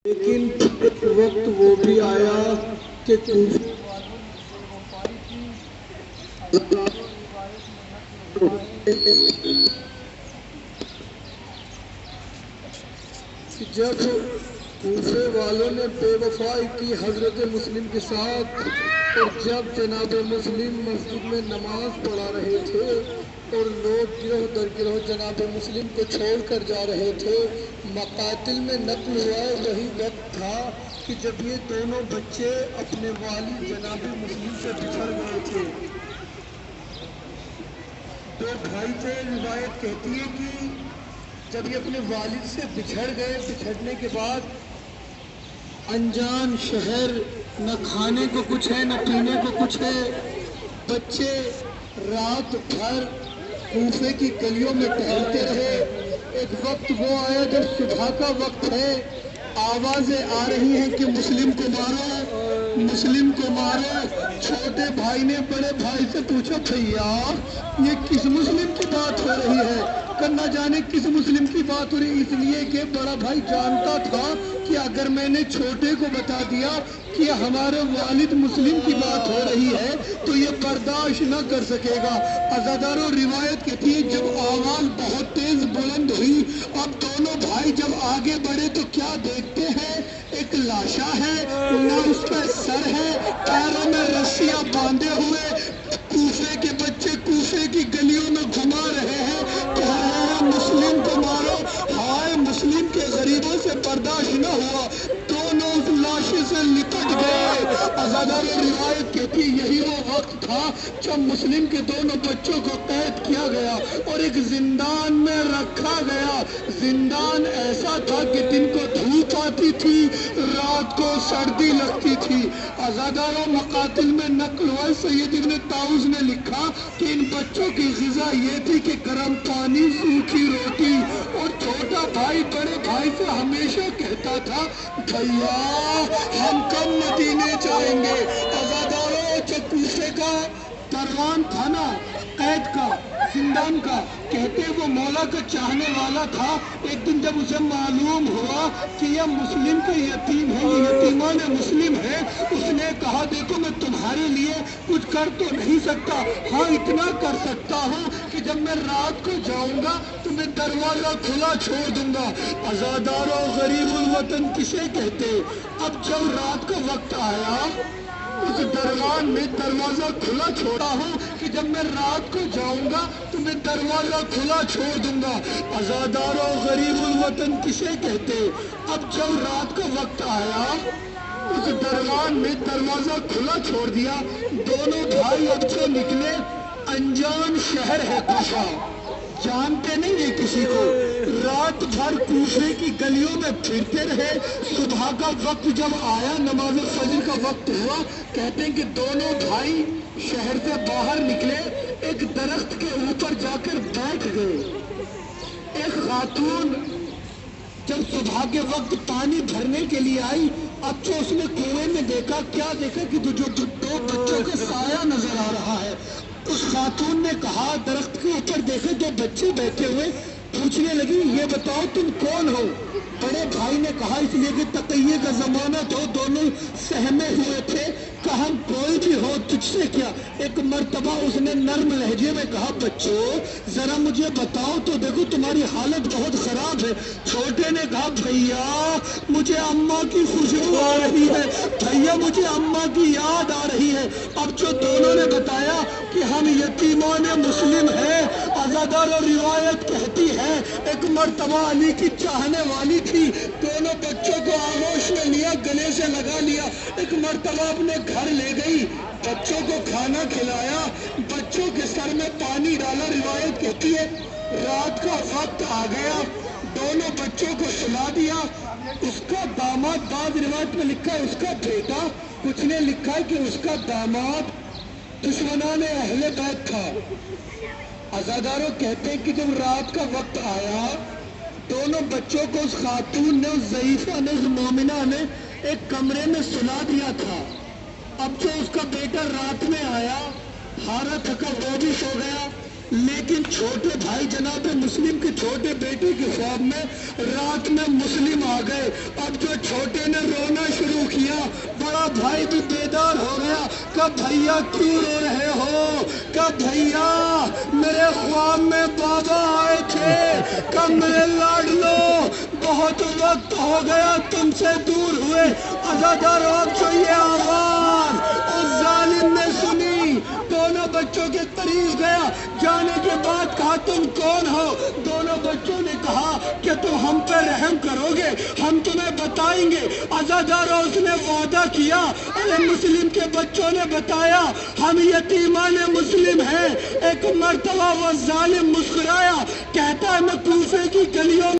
لیکن ایک وقت وہ بھی آیا کہ جب کوفے والوں نے بے وفائی کی حضرت مسلم کے ساتھ، اور جب جناب مسلم مسجد میں نماز پڑھا رہے تھے اور لوگ گروہ در گروہ جناب مسلم کو چھوڑ کر جا رہے تھے، مقاتل میں نقل ہوا وہی وقت تھا کہ جب یہ دونوں بچے اپنے والد جناب مسلم سے بچھڑ گئے تھے۔ دو بھائی تھے، روایت کہتی ہے کہ جب یہ اپنے والد سے بچھڑ گئے، بچھڑنے کے بعد انجان شہر، نہ کھانے کو کچھ ہے نہ پینے کو کچھ ہے، بچے رات بھر کوفے کی گلیوں میں ٹہلتے رہے۔ ایک وقت وہ آیا جب صبح کا وقت ہے، آوازیں آ رہی ہیں کہ مسلم کو مارو، مسلم کو مارو۔ چھوٹے بھائی نے بڑے بھائی سے پوچھا، بھیا یہ کس مسلم کی بات ہو رہی ہے؟ نہ جانے کس مسلم کی بات ہو رہی، اس لیے کہ بڑا بھائی جانتا تھا کہ اگر میں نے چھوٹے کو بتا دیا کہ ہمارے والد مسلم کی بات ہو رہی ہے تو یہ برداشت نہ کر سکے گا۔ عزاداروں، روایت کہتی ہے جب آواز بہت تیز بلند ہوئی، اب دونوں بھائی جب آگے بڑھے تو کیا دیکھتے ہیں؟ ایک لاشا ہے، نہ اس کا سر ہے، پیروں میں رسیاں باندھے ہوئے کوفے کے بچے کوفے کی گلیوں میں گھما رہے ہیں، مسلم کو مارو۔ ہائے، مسلم کے غریبوں سے برداشت نہ ہوا، دونوں اس لاشے سے لپٹ گئے۔ عزاداروں، روایت کہتی یہی وہ وقت تھا جب مسلم کے دونوں بچوں کو قید کیا گیا اور ایک زندان میں رکھا گیا۔ زندان ایسا تھا کہ دن کو دھوپ آتی تھی، رات کو سردی لگتی تھی۔ عزاداروں، مقاتل میں نقل ہوا، سید ابن طاؤس نے لکھا کہ ان بچوں کی غذا یہ تھی کہ گرم پانی، سوکھی روٹی، اور چھوٹا بھائی بڑے بھائی سے ہمیشہ کہتا تھا، بھیا ہم کب مدینے جائیں گے؟ عزاداروں، جو کوفے کا دربان تھا نا، قید کا، زندان کا، کہتے وہ مولا کا چاہنے والا تھا۔ ایک دن جب اسے معلوم ہوا کہ یہ مسلم کے یتیم ہے، یہ یتیمان مسلم ہے، اس نے کہا دیکھو میں تمہارے لیے کچھ کر تو نہیں سکتا، ہاں اتنا کر سکتا ہوں کہ جب میں رات کو جاؤں گا تو میں دروازہ کھلا چھوڑ دوں گا۔ عزاداروں، غریب الوطن کسے کہتے؟ اب جب رات کا وقت آیا، اس دربان میں دروازہ کھلا چھوڑا ہوں کہ جب میں رات کو جاؤں گا تو میں دروازہ کھلا چھوڑ دوں گا۔ عزاداروں، غریب الوطن کسے کہتے؟ اب جب رات کا وقت آیا، اس دربان میں دروازہ کھلا چھوڑ دیا، دونوں بھائی اب جو نکلے، انجان شہر ہے کوفہ، جانتے نہیں ہیں کسی کو، رات بھر کوفے کی گلیوں میں پھرتے رہے۔ صبح کا وقت جب آیا، نماز فجر کا وقت ہوا، کہتے ہیں کہ دونوں بھائی شہر سے باہر نکلے، ایک درخت کے اوپر جا کر بیٹھ گئے۔ ایک خاتون جب صبح کے وقت پانی بھرنے کے لیے آئی، اب جو اس نے کنویں میں دیکھا، کیا دیکھا کہ جو دو بچوں کا سایہ نظر آ رہا ہے۔ اس خاتون نے کہا، درخت کے اوپر دیکھے دو بچے بیٹھے ہوئے، پوچھنے لگی یہ بتاؤ تم کون ہو؟ بڑے بھائی نے کہا، اس لیے کہ تقیے کا زمانہ تو دونوں سہمے ہوئے تھے، کہا کوئی بھی ہو تجھ سے کیا؟ ایک مرتبہ اس نے نرم لہجے میں کہا، بچوں ذرا مجھے بتاؤ تو دیکھو تمہاری حالت بہت خراب ہے۔ چھوٹے نے کہا، بھیا مجھے اماں کی خوشبو آ رہی ہے، بھیا مجھے اماں کی یاد آ رہی ہے۔ اب جو دونوں نے بتایا کہ ہم یتیمان مسلم ہیں۔ عزاداروں، روایت کہتی ہے ایک مرتبہ علی کی چاہنے والی تھی، دونوں بچوں کو آغوش میں لیا، گلے سے لگا لیا، ایک مرتبہ اپنے گھر لے گئی، بچوں کو کھانا کھلایا، بچوں کے سر میں پانی ڈالا۔ روایت کہتی ہے رات کا وقت آ گیا، دونوں بچوں کو سلا دیا۔ اس کا داماد، بعض روایت میں لکھا ہے اس کا بیٹا، کچھ نے لکھا ہے کہ اس کا داماد دشمنان اہل بیت تھا۔ عزاداروں، کہتے ہیں کہ جب رات کا وقت آیا، دونوں بچوں کو اس خاتون نے، اس ضعیفہ نے، اس مومنہ نے ایک کمرے میں سلا دیا تھا۔ اب جو اس کا بیٹا رات میں آیا، ہارا تھکا وہ بھی سو گیا، لیکن چھوٹے بھائی جناب مسلم کے چھوٹے بیٹے کی خواب میں رات میں مسلم آ گئے. اب جو چھوٹے نے رونا شروع کیا, بڑا بھائی بھی بیدار ہو گیا. کہ بھیا کیوں رو رہے ہو؟ کہ بھیا میرے خواب میں بابا آئے تھے. کہ میرے لاڈلو بہت وقت ہو گیا تم سے دور ہوئے. عزادارو اب جو یہ آواز اس ظالم نے سنی, دونوں بچوں کے قریب گیا. جانے کے بعد کہا تم کون ہو؟ دونوں بچوں نے کہا کہ تم ہم پہ رحم کرو گے, ہم تمہیں بتائیں گے. عزادارو اس نے وعدہ کیا. ارے مسلم کے بچوں نے بتایا ہم یتیمان مسلم ہیں. ایک مرتبہ وہ ظالم مسکرایا, کہتا ہے میں کوفے کی گلیوں